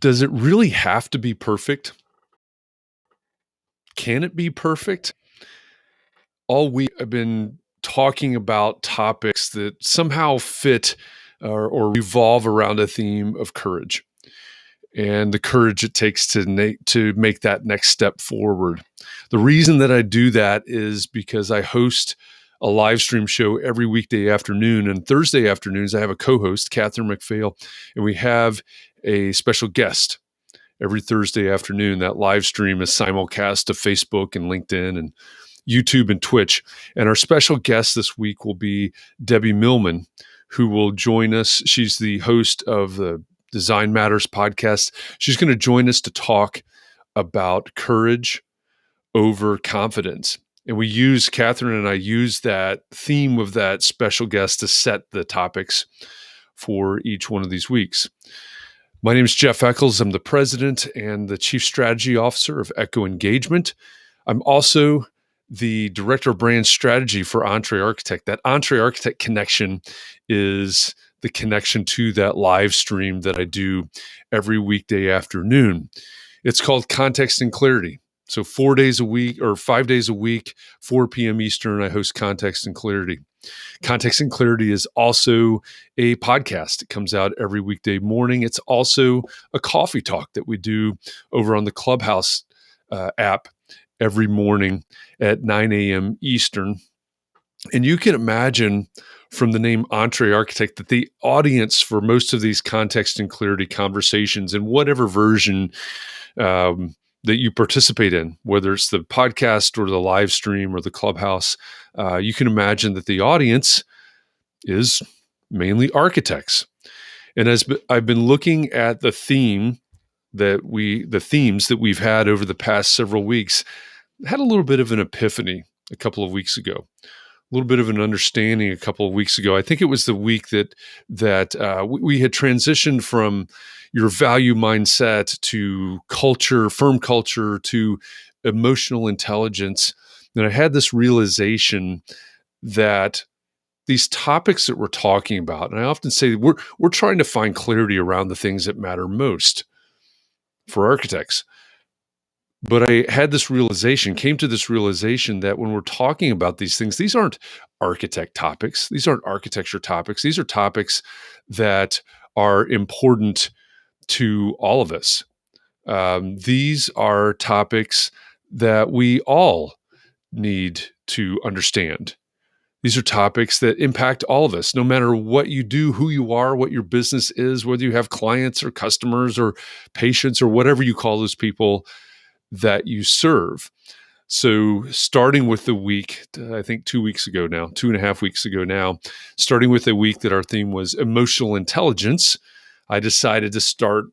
Does it really have to be perfect? Can it be perfect? All week I've been talking about topics that somehow fit or revolve around a theme of courage and the courage it takes to make that next step forward. The reason that I do that is because I host a live stream show every weekday afternoon, and Thursday afternoons I have a co-host, Catherine McPhail, and we have a special guest every Thursday afternoon. That live stream is simulcast to Facebook and LinkedIn and YouTube and Twitch. And our special guest this week will be Debbie Millman, who will join us. She's the host of the Design Matters podcast. She's going to join us to talk about courage over confidence. And Catherine and I use that theme of that special guest to set the topics for each one of these weeks. My name is Jeff Eckles. I'm the president and the chief strategy officer of Echo Engagement. I'm also the director of brand strategy for Entree Architect. That Entree Architect connection is the connection to that live stream that I do every weekday afternoon. It's called Context and Clarity. So 4 days a week or 5 days a week, 4 p.m. Eastern, I host Context and Clarity. Context and Clarity is also a podcast. It comes out every weekday morning. It's also a coffee talk that we do over on the Clubhouse app every morning at 9 a.m. Eastern. And you can imagine from the name Entree Architect that the audience for most of these Context and Clarity conversations, in whatever version that you participate in, whether it's the podcast or the live stream or the Clubhouse, you can imagine that the audience is mainly architects. And as I've been looking at the themes that we've had over the past several weeks, I had a little bit of an epiphany a couple of weeks ago, a little bit of an understanding a couple of weeks ago. I think it was the week that we had transitioned from your value mindset to culture, firm culture, to emotional intelligence. And I had this realization that these topics that we're talking about, and I often say we're trying to find clarity around the things that matter most for architects. But I came to this realization that when we're talking about these things, these aren't architect topics. These aren't architecture topics. These are topics that are important to all of us. These are topics that we all need to understand. These are topics that impact all of us, no matter what you do, who you are, what your business is, whether you have clients or customers or patients or whatever you call those people that you serve. So starting with the week, I think 2.5 weeks ago now, starting with a week that our theme was emotional intelligence, I decided to start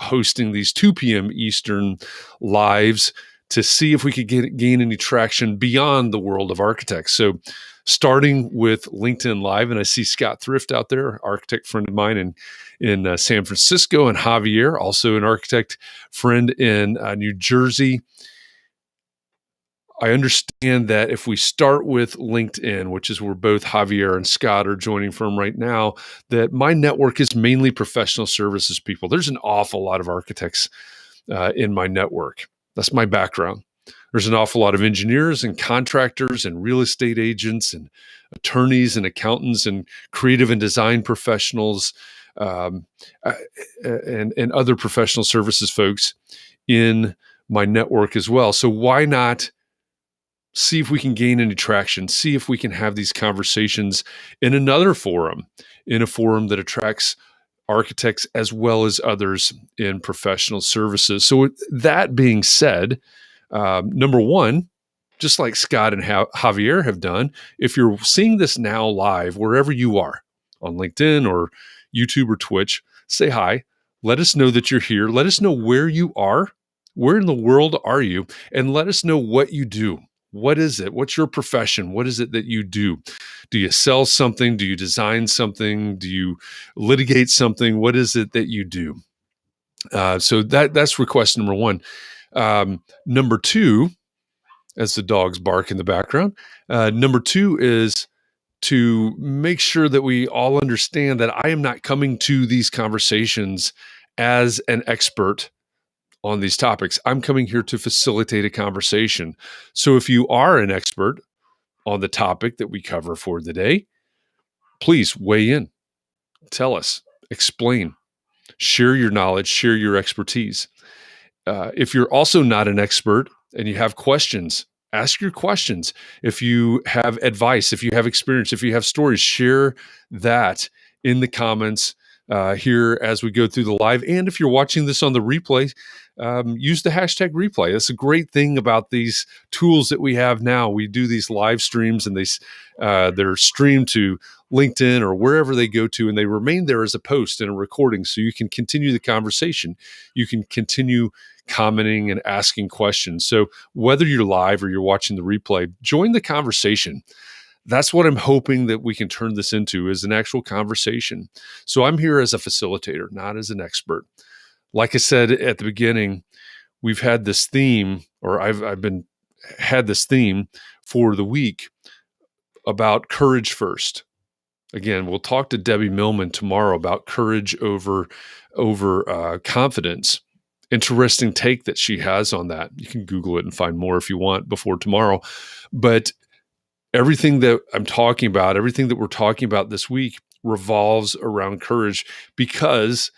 hosting these 2 p.m. Eastern lives to see if we could gain any traction beyond the world of architects. So starting with LinkedIn Live, and I see Scott Thrift out there, architect friend of mine in San Francisco, and Javier, also an architect friend in New Jersey. I understand that if we start with LinkedIn, which is where both Javier and Scott are joining from right now, that my network is mainly professional services people. There's an awful lot of architects in my network. That's my background. There's an awful lot of engineers and contractors and real estate agents and attorneys and accountants and creative and design professionals and other professional services folks in my network as well. So why not see if we can gain any traction, see if we can have these conversations in another forum, in a forum that attracts architects as well as others in professional services. So with that being said, number one, just like Scott and Javier have done, if you're seeing this now live, wherever you are, on LinkedIn or YouTube or Twitch, say hi. Let us know that you're here. Let us know where you are. Where in the world are you? And let us know what you do. What is it? What's your profession? What is it that you do? Do you sell something? Do you design something? Do you litigate something? What is it that you do? So that's request number one. Number two, as the dogs bark in the background, number two is to make sure that we all understand that I am not coming to these conversations as an expert on these topics. I'm coming here to facilitate a conversation. So if you are an expert on the topic that we cover for the day, please weigh in, tell us, explain, share your knowledge, share your expertise. If you're also not an expert and you have questions, ask your questions. If you have advice, if you have experience, if you have stories, share that in the comments here as we go through the live. And if you're watching this on the replay, use the hashtag replay. That's a great thing about these tools that we have now. We do these live streams and they're streamed to LinkedIn or wherever they go to, and they remain there as a post and a recording. So you can continue the conversation. You can continue commenting and asking questions. So whether you're live or you're watching the replay, join the conversation. That's what I'm hoping that we can turn this into, is an actual conversation. So I'm here as a facilitator, not as an expert. Like I said at the beginning, we've had this theme, or I've had this theme for the week about courage first. Again, we'll talk to Debbie Millman tomorrow about courage over confidence. Interesting take that she has on that. You can Google it and find more if you want before tomorrow. But everything that I'm talking about, everything that we're talking about this week revolves around courage, because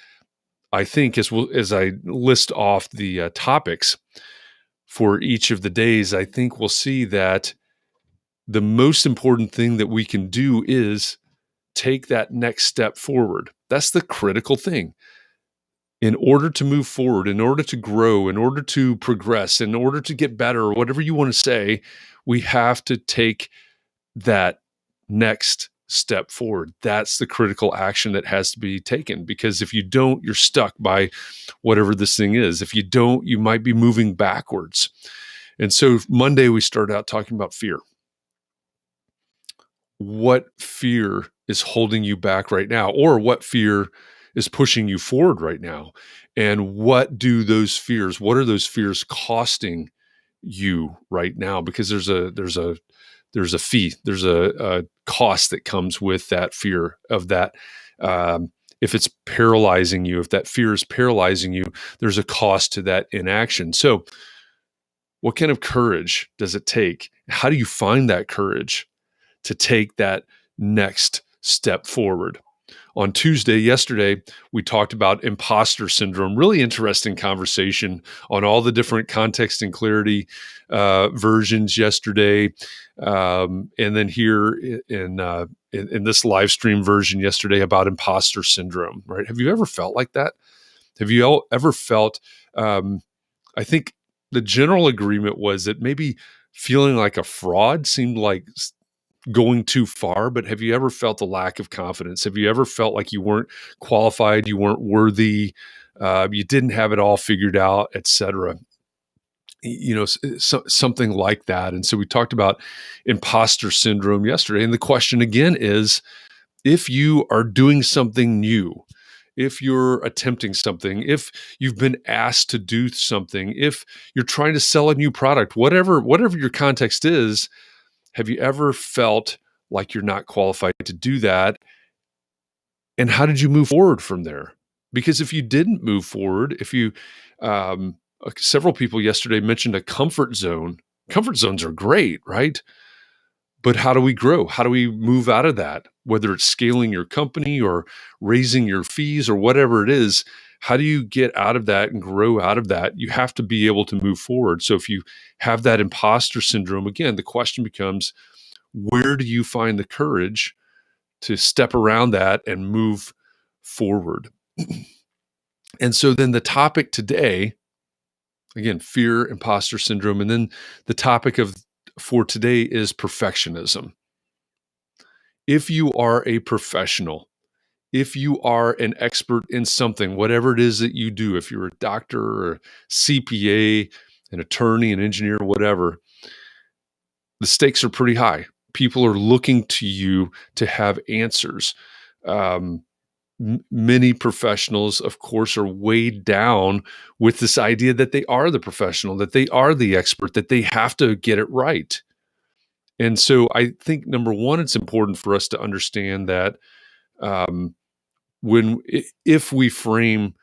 I think as I list off the topics for each of the days, I think we'll see that the most important thing that we can do is take that next step forward. That's the critical thing. In order to move forward, in order to grow, in order to progress, in order to get better, or whatever you want to say, we have to take that next step forward. That's the critical action that has to be taken, because if you don't, you're stuck by whatever this thing is. If you don't, you might be moving backwards. And so Monday, we started out talking about fear. What fear is holding you back right now, or what fear is pushing you forward right now? And what are those fears costing you right now? Because there's a fee, there's a cost that comes with that fear of that. If it's paralyzing you, if that fear is paralyzing you, there's a cost to that inaction. So what kind of courage does it take? How do you find that courage to take that next step forward? On Tuesday, yesterday, we talked about imposter syndrome. Really interesting conversation on all the different context and clarity versions yesterday, and then here in this live stream version yesterday about imposter syndrome. Right? Have you ever felt like that? Have you ever felt? I think the general agreement was that maybe feeling like a fraud seemed like going too far, but have you ever felt a lack of confidence? Have you ever felt like you weren't qualified, you weren't worthy, you didn't have it all figured out, etc.? Something like that. And so we talked about imposter syndrome yesterday. And the question again is, if you are doing something new, if you're attempting something, if you've been asked to do something, if you're trying to sell a new product, whatever your context is, have you ever felt like you're not qualified to do that? And how did you move forward from there? Because if you didn't move forward, several people yesterday mentioned a comfort zone. Comfort zones are great, right? But how do we grow? How do we move out of that? Whether it's scaling your company or raising your fees or whatever it is, how do you get out of that and grow out of that? You have to be able to move forward. So if you have that imposter syndrome, again, the question becomes, where do you find the courage to step around that and move forward? And so then the topic today, again, fear, imposter syndrome, and then the topic for today is perfectionism. If you are a professional, if you are an expert in something, whatever it is that you do, if you're a doctor or a CPA, an attorney, an engineer, whatever, the stakes are pretty high. People are looking to you to have answers. Many professionals, of course, are weighed down with this idea that they are the professional, that they are the expert, that they have to get it right. And so I think, number one, it's important for us to understand that if we frame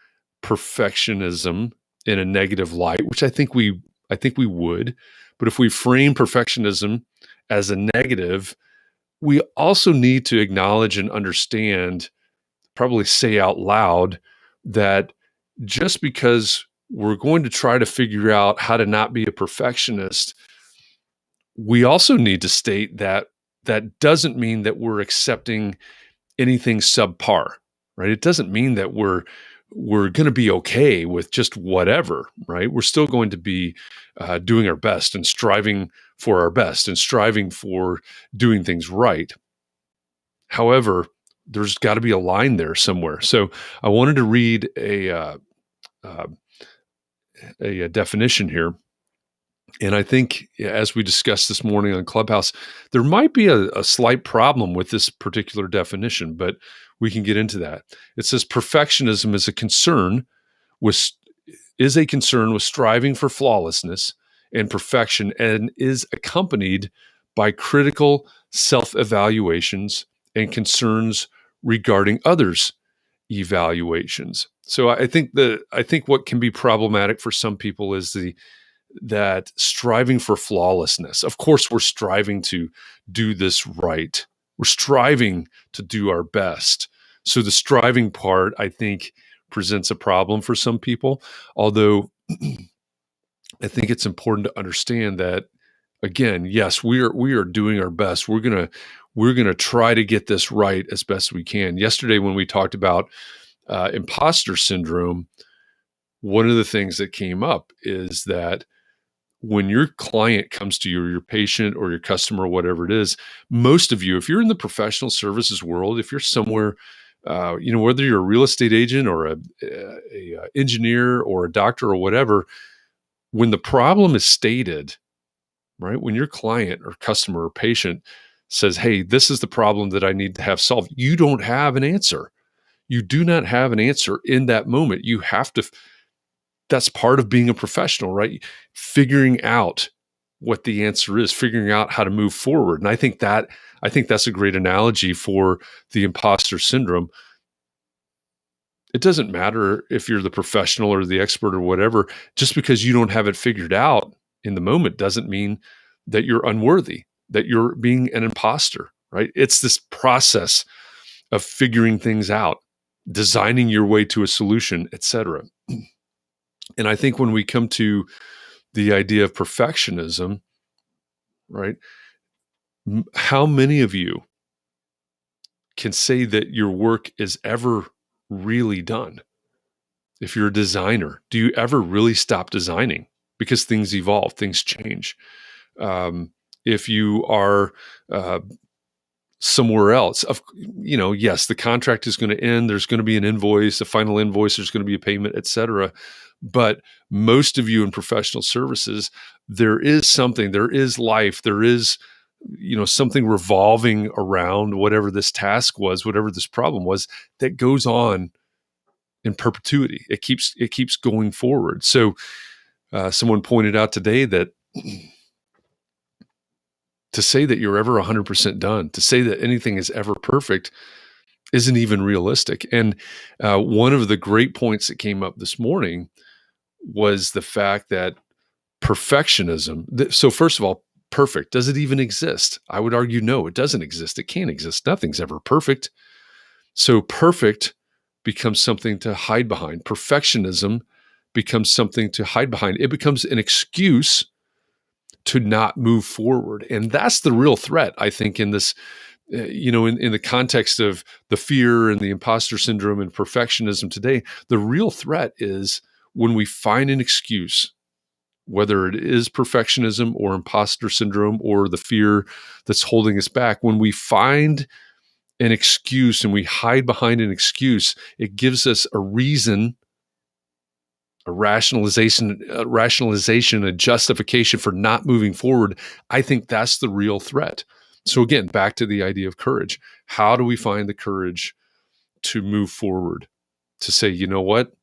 perfectionism in a negative light, which I think we would, but if we frame perfectionism as a negative, we also need to acknowledge and understand, probably say out loud, that just because we're going to try to figure out how to not be a perfectionist, we also need to state that that doesn't mean that we're accepting anything subpar, right? It doesn't mean that we're going to be okay with just whatever, right? We're still going to be doing our best and striving for our best and striving for doing things right. However, there's got to be a line there somewhere. So I wanted to read uh, a definition here. And I think, as we discussed this morning on Clubhouse, there might be a slight problem with this particular definition, but we can get into that. It says perfectionism with is a concern with striving for flawlessness and perfection, and is accompanied by critical self-evaluations and concerns regarding others' evaluations. So I think what can be problematic for some people is that striving for flawlessness. Of course, we're striving to do this right. We're striving to do our best. So the striving part, I think, presents a problem for some people. Although I think it's important to understand that, again, yes, we are doing our best. We're gonna try to get this right as best we can. Yesterday, when we talked about imposter syndrome, one of the things that came up is that when your client comes to you, or your patient or your customer, whatever it is, most of you, if you're in the professional services world, if you're somewhere, whether you're a real estate agent or a engineer or a doctor or whatever, when the problem is stated, right, when your client or customer or patient says, hey, this is the problem that I need to have solved, you don't have an answer. You do not have an answer in that moment. You have to, that's part of being a professional, right? Figuring out what the answer is, figuring out how to move forward. And I think that's a great analogy for the imposter syndrome. It doesn't matter if you're the professional or the expert or whatever, just because you don't have it figured out in the moment doesn't mean that you're unworthy, that you're being an imposter, right? It's this process of figuring things out, designing your way to a solution, etc. And I think when we come to the idea of perfectionism, right? How many of you can say that your work is ever really done? If you're a designer, do you ever really stop designing? Because things evolve, things change. If you are somewhere else, yes, the contract is going to end. There's going to be an invoice, a final invoice. There's going to be a payment, et cetera. But most of you in professional services, there is life, there is, something revolving around whatever this task was, whatever this problem was, that goes on in perpetuity. It keeps going forward. So someone pointed out today that to say that you're ever 100% done, to say that anything is ever perfect, isn't even realistic. And one of the great points that came up this morning was the fact that perfectionism. So first of all, perfect, does it even exist? I would argue no, it doesn't exist. It can't exist. Nothing's ever perfect. So perfect becomes something to hide behind. Perfectionism becomes something to hide behind. It becomes an excuse to not move forward. And that's the real threat, I think, in this, in the context of the fear and the imposter syndrome and perfectionism today. The real threat is when we find an excuse, whether it is perfectionism or imposter syndrome or the fear that's holding us back, when we find an excuse and we hide behind an excuse, it gives us a reason, a rationalization, a justification for not moving forward. I think that's the real threat. So again, back to the idea of courage. How do we find the courage to move forward, to say, you know what?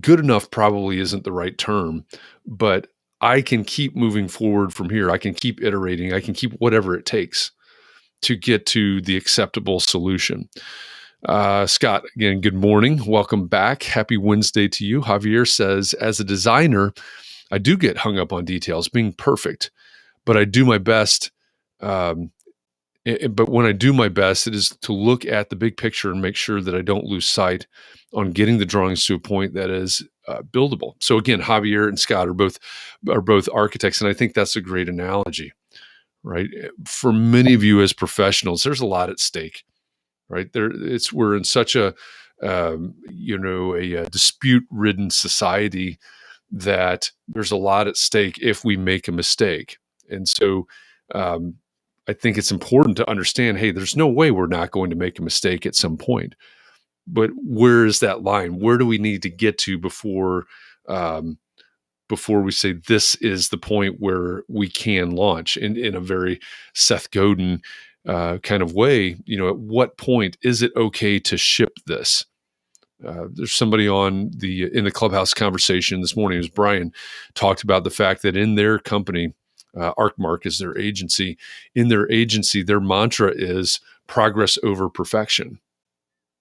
Good enough probably isn't the right term, but I can keep moving forward from here. I can keep iterating. I can keep whatever it takes to get to the acceptable solution. Scott, again, good morning. Welcome back. Happy Wednesday to you. Javier says, as a designer, I do get hung up on details, being perfect, but I do my best. Um, but when I do my best, it is to look at the big picture and make sure that I don't lose sight on getting the drawings to a point that is buildable. So again, Javier and Scott are both architects, and I think that's a great analogy, right? For many of you as professionals, there's a lot at stake, right? We're in such a dispute-ridden society that there's a lot at stake if we make a mistake, and so. I think it's important to understand, hey, there's no way we're not going to make a mistake at some point. But where is that line? Where do we need to get to um, before we say this is the point where we can launch in a very Seth Godin kind of way? At what point is it okay to ship this? There's somebody in the Clubhouse conversation this morning, as Brian talked about the fact that in their company, Arcmark is their agency. In their agency, their mantra is progress over perfection.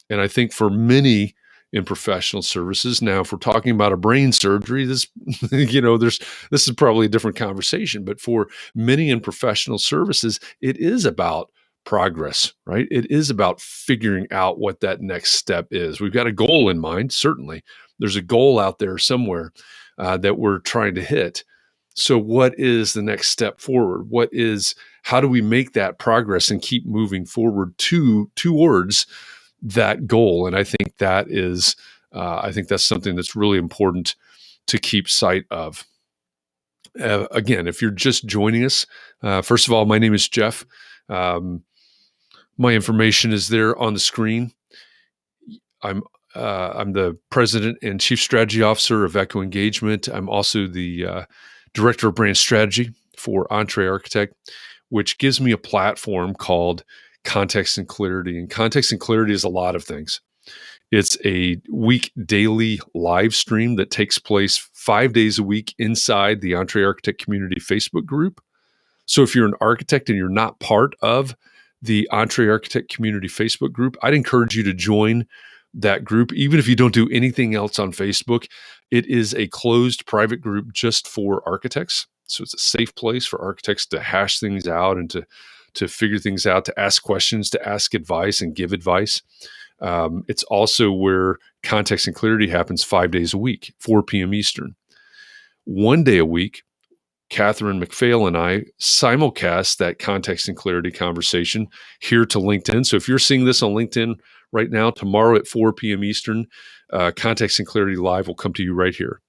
And I think for many in professional services, now if we're talking about a brain surgery, this is probably a different conversation. But for many in professional services, it is about progress, right? It is about figuring out what that next step is. We've got a goal in mind, certainly. There's a goal out there somewhere that we're trying to hit. So what is the next step forward? How do we make that progress and keep moving forward towards that goal? And I think that's something that's really important to keep sight of. Again, if you're just joining us, first of all, my name is Jeff. My information is there on the screen. I'm the president and chief strategy officer of Echo Engagement. I'm also the director of brand strategy for EntreArchitect, which gives me a platform called Context and Clarity. And Context and Clarity is a lot of things. It's a daily live stream that takes place 5 days a week inside the EntreArchitect community Facebook group. So if you're an architect and you're not part of the EntreArchitect community Facebook group, I'd encourage you to join that group, even if you don't do anything else on Facebook. It is a closed private group just for architects. So it's a safe place for architects to hash things out and to figure things out, to ask questions, to ask advice and give advice. It's also where Context and Clarity happens 5 days a week, 4 p.m. Eastern. 1 day a week, Catherine McPhail and I simulcast that Context and Clarity conversation here to LinkedIn. So if you're seeing this on LinkedIn right now, tomorrow at 4 p.m. Eastern, Context and Clarity Live will come to you right here.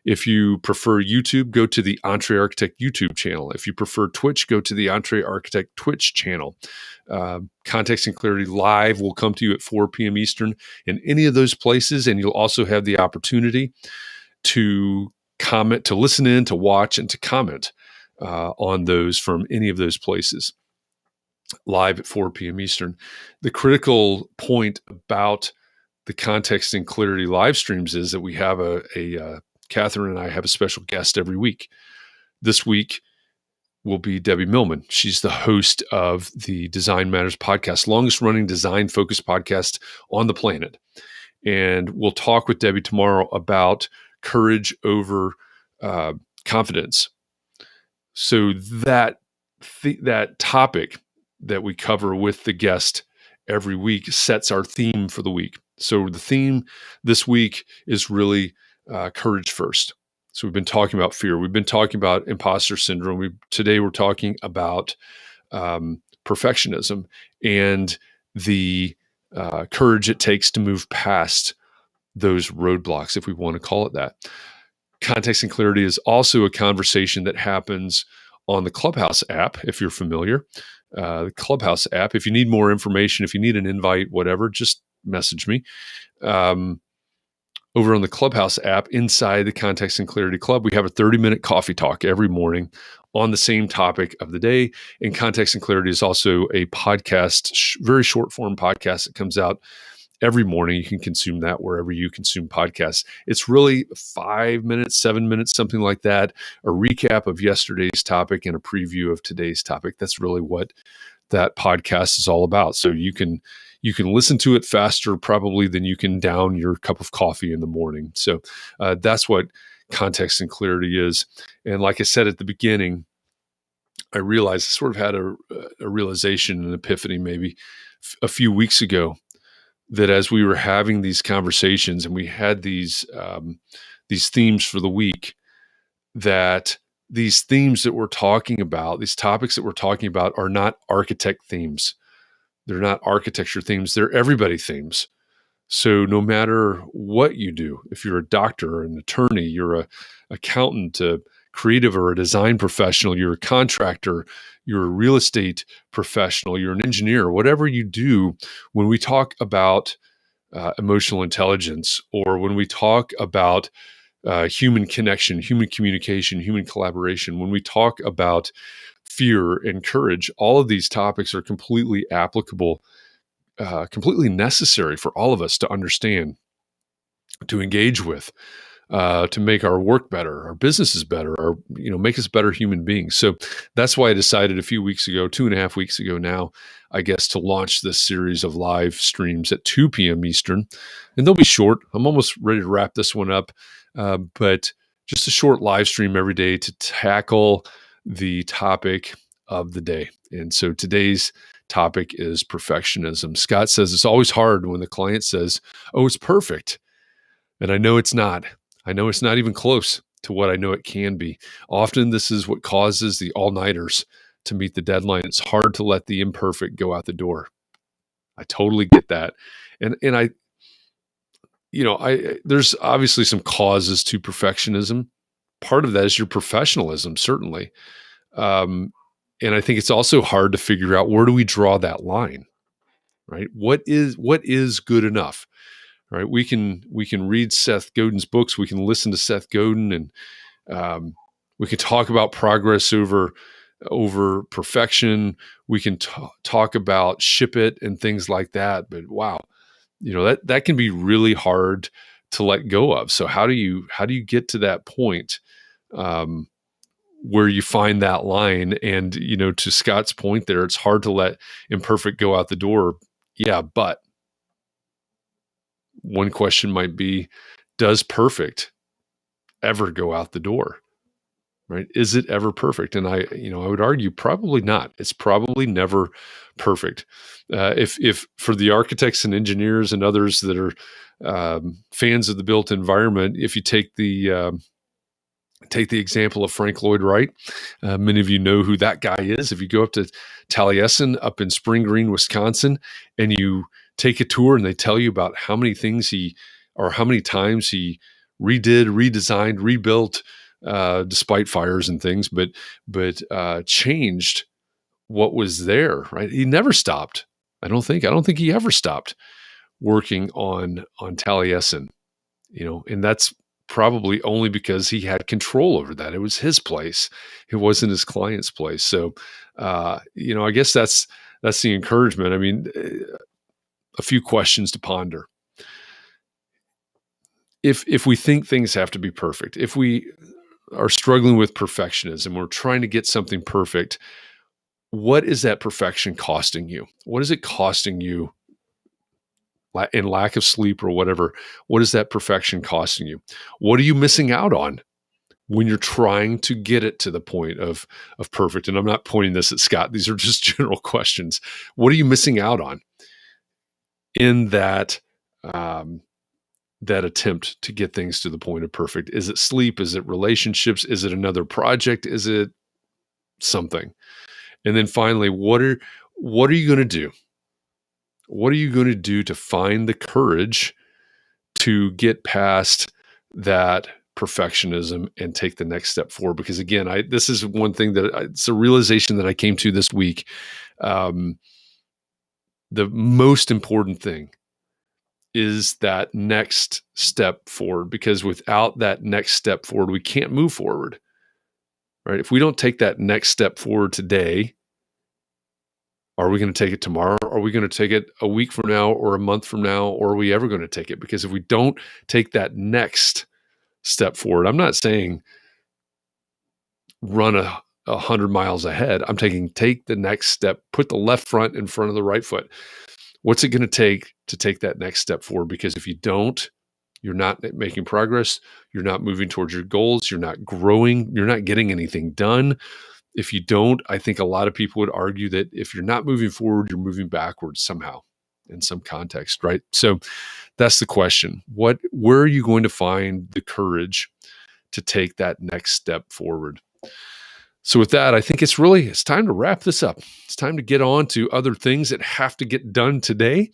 If you prefer YouTube, go to the EntreArchitect YouTube channel. If you prefer Twitch, go to the EntreArchitect Twitch channel. Context and Clarity Live will come to you at 4 p.m. Eastern in any of those places, and you'll also have the opportunity to comment, to listen in, to watch, and to comment on those from any of those places live at 4 p.m. Eastern. The critical point about the Context and Clarity live streams is that we have Catherine and I have a special guest every week. This week will be Debbie Millman. She's the host of the Design Matters podcast, longest running design focused podcast on the planet. And we'll talk with Debbie tomorrow about courage over confidence. So that topic that we cover with the guest every week sets our theme for the week. So the theme this week is really courage first. So we've been talking about fear. We've been talking about imposter syndrome. Today we're talking about perfectionism and the courage it takes to move past those roadblocks, if we want to call it that. Context and Clarity is also a conversation that happens on the Clubhouse app, if you're familiar. The Clubhouse app, if you need more information, if you need an invite, whatever, just message me. Over on the Clubhouse app, inside the Context and Clarity Club, we have a 30-minute coffee talk every morning on the same topic of the day. And Context and Clarity is also a podcast, very short form podcast that comes out every morning. You can consume that wherever you consume podcasts. It's really 5 minutes, 7 minutes, something like that, a recap of yesterday's topic and a preview of today's topic. That's really what that podcast is all about. So you can you can listen to it faster probably than you can down your cup of coffee in the morning. So that's what context and clarity is. And like I said at the beginning, I realized I sort of had a realization, an epiphany maybe a few weeks ago, that as we were having these conversations and we had these themes for the week, that these themes that we're talking about, these topics that we're talking about, are not architect themes. They're not architecture themes. They're everybody themes. So no matter what you do, if you're a doctor or an attorney, you're a accountant, a creative or a design professional, you're a contractor, you're a real estate professional, you're an engineer, whatever you do, when we talk about emotional intelligence, or when we talk about human connection, human communication, human collaboration, when we talk about fear and courage, all of these topics are completely applicable, completely necessary for all of us to understand, to engage with, to make our work better, our businesses better, or make us better human beings. So that's why I decided a few weeks ago, 2.5 weeks ago now, I guess, to launch this series of live streams at 2 p.m. Eastern, and they'll be short. I'm almost ready to wrap this one up, but just a short live stream every day to tackle the topic of the day. And so today's topic is perfectionism. Scott says it's always hard when the client says, "Oh, it's perfect." And I know it's not. I know it's not even close to what I know it can be. Often this is what causes the all-nighters to meet the deadline. It's hard to let the imperfect go out the door. I totally get that. And I there's obviously some causes to perfectionism. Part of that is your professionalism, certainly. Um, and I think it's also hard to figure out, where do we draw that line, right? What is good enough? Right? We can read Seth Godin's books. We can listen to Seth Godin, and we can talk about progress over perfection. We can talk about ship it and things like that. But wow, that can be really hard to let go of. So how do you get to that point where you find that line? And to Scott's point there, it's hard to let imperfect go out the door. Yeah, but one question might be, does perfect ever go out the door? Right? Is it ever perfect? And I would argue probably not. It's probably never perfect. If for the architects and engineers and others that are fans of the built environment, if you take the example of Frank Lloyd Wright, many of you know who that guy is. If you go up to Taliesin up in Spring Green, Wisconsin, and you take a tour and they tell you about how many times he redid, redesigned, rebuilt, despite fires and things, but changed what was there, right? He never stopped. I don't think he ever stopped working on Taliesin, and that's probably only because he had control over that. It was his place. It wasn't his client's place. So, I guess that's the encouragement. I mean, a few questions to ponder. If we think things have to be perfect, if we are struggling with perfectionism, we're trying to get something perfect, what is that perfection costing you? What is it costing you in lack of sleep or whatever? What is that perfection costing you? What are you missing out on when you're trying to get it to the point of perfect? And I'm not pointing this at Scott. These are just general questions. What are you missing out on in that that attempt to get things to the point of perfect? Is it sleep? Is it relationships? Is it another project? Is it something? And then finally, what are you going to do? What are you going to do to find the courage to get past that perfectionism and take the next step forward? Because again, this is one thing that it's a realization that I came to this week. The most important thing is that next step forward, because without that next step forward, we can't move forward, right? If we don't take that next step forward today, are we going to take it tomorrow? Are we going to take it a week from now or a month from now? Or are we ever going to take it? Because if we don't take that next step forward, I'm not saying run 100 miles ahead. I'm take the next step, put the left front in front of the right foot. What's it going to take that next step forward? Because if you don't, you're not making progress. You're not moving towards your goals. You're not growing. You're not getting anything done. If you don't, I think a lot of people would argue that if you're not moving forward, you're moving backwards somehow in some context, right? So that's the question. Where are you going to find the courage to take that next step forward? So with that, I think it's time to wrap this up. It's time to get on to other things that have to get done today.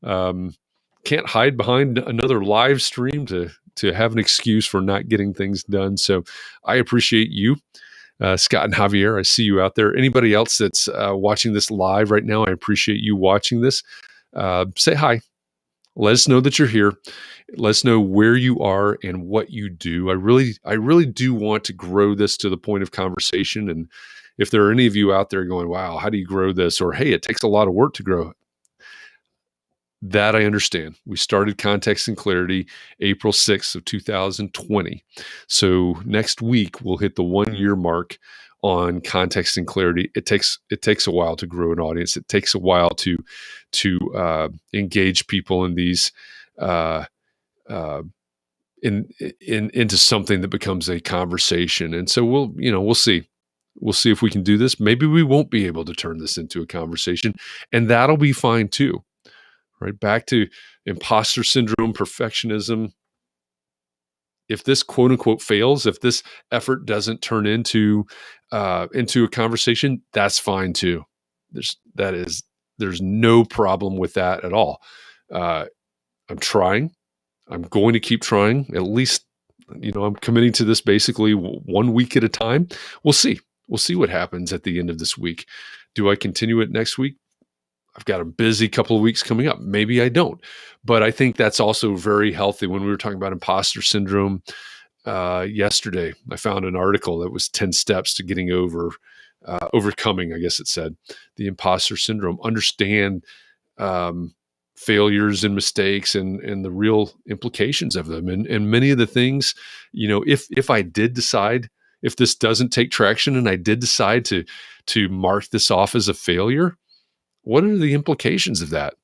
Can't hide behind another live stream to have an excuse for not getting things done. So I appreciate you, Scott and Javier. I see you out there. Anybody else that's watching this live right now, I appreciate you watching this. Say hi. Let us know that you're here. Let us know where you are and what you do. I really do want to grow this to the point of conversation. And if there are any of you out there going, wow, how do you grow this? Or, hey, it takes a lot of work to grow it. That I understand. We started Context and Clarity April 6th of 2020. So next week we'll hit the 1 year mark on Context and Clarity. It takes a while to grow an audience. It takes a while to engage people in these into something that becomes a conversation. And so we'll see. We'll see if we can do this. Maybe we won't be able to turn this into a conversation, and that'll be fine too. Right back to imposter syndrome, perfectionism. If this quote unquote fails, if this effort doesn't turn into a conversation, that's fine too. There's no problem with that at all. I'm trying. I'm going to keep trying. At least, I'm committing to this basically 1 week at a time. We'll see. We'll see what happens at the end of this week. Do I continue it next week? I've got a busy couple of weeks coming up. Maybe I don't. But I think that's also very healthy. When we were talking about imposter syndrome yesterday, I found an article that was 10 steps to getting overcoming, I guess it said, the imposter syndrome. Understand failures and mistakes and the real implications of them. And many of the things, if I did decide, if this doesn't take traction and I did decide to mark this off as a failure, what are the implications of that?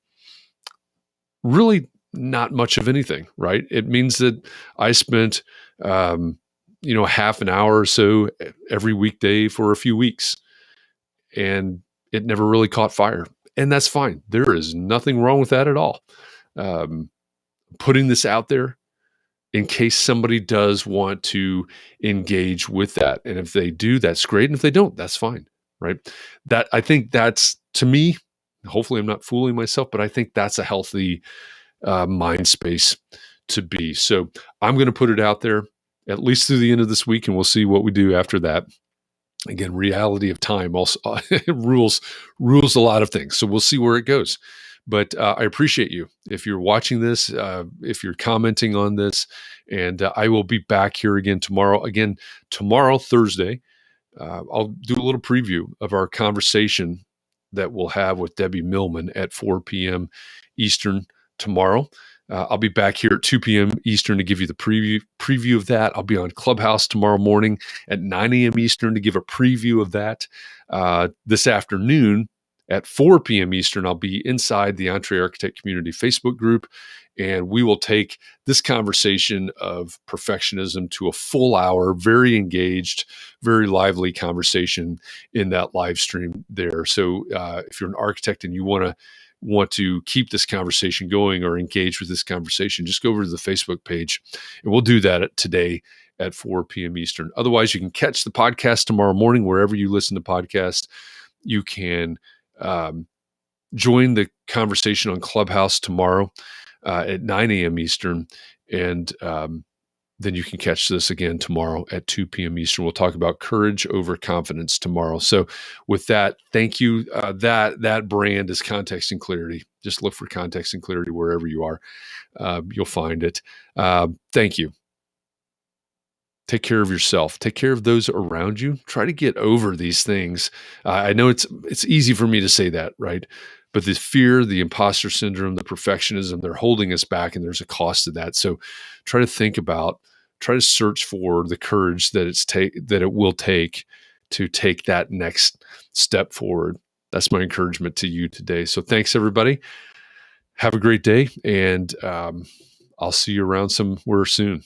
Really not much of anything, right? It means that I spent, half an hour or so every weekday for a few weeks, and it never really caught fire. And that's fine. There is nothing wrong with that at all. Putting this out there in case somebody does want to engage with that. And if they do, that's great. And if they don't, that's fine, right? I think that's, to me, hopefully I'm not fooling myself, but I think that's a healthy mind space to be. So I'm going to put it out there at least through the end of this week, and we'll see what we do after that. Again, reality of time also rules a lot of things. So we'll see where it goes. But I appreciate you if you're watching this, if you're commenting on this, and I will be back here again tomorrow. Again, tomorrow, Thursday, I'll do a little preview of our conversation that we'll have with Debbie Millman at 4 p.m. Eastern tomorrow. I'll be back here at 2 p.m. Eastern to give you the preview of that. I'll be on Clubhouse tomorrow morning at 9 a.m. Eastern to give a preview of that. This afternoon at 4 p.m. Eastern, I'll be inside the Entree Architect Community Facebook group, and we will take this conversation of perfectionism to a full hour, very engaged, very lively conversation in that live stream there. So if you're an architect and you want to keep this conversation going or engage with this conversation, just go over to the Facebook page, and we'll do that today at 4 p.m. Eastern. Otherwise, you can catch the podcast tomorrow morning wherever you listen to podcasts. You can join the conversation on Clubhouse tomorrow at 9 a.m. Eastern, and then you can catch this again tomorrow at 2 p.m. Eastern. We'll talk about courage over confidence tomorrow. So with that, thank you. That brand is Context and Clarity. Just look for Context and Clarity wherever you are. You'll find it. Thank you. Take care of yourself. Take care of those around you. Try to get over these things. I know it's easy for me to say that, right? But the fear, the imposter syndrome, the perfectionism, they're holding us back, and there's a cost to that. So try to search for the courage that it will take to take that next step forward. That's my encouragement to you today. So thanks, everybody. Have a great day, and I'll see you around somewhere soon.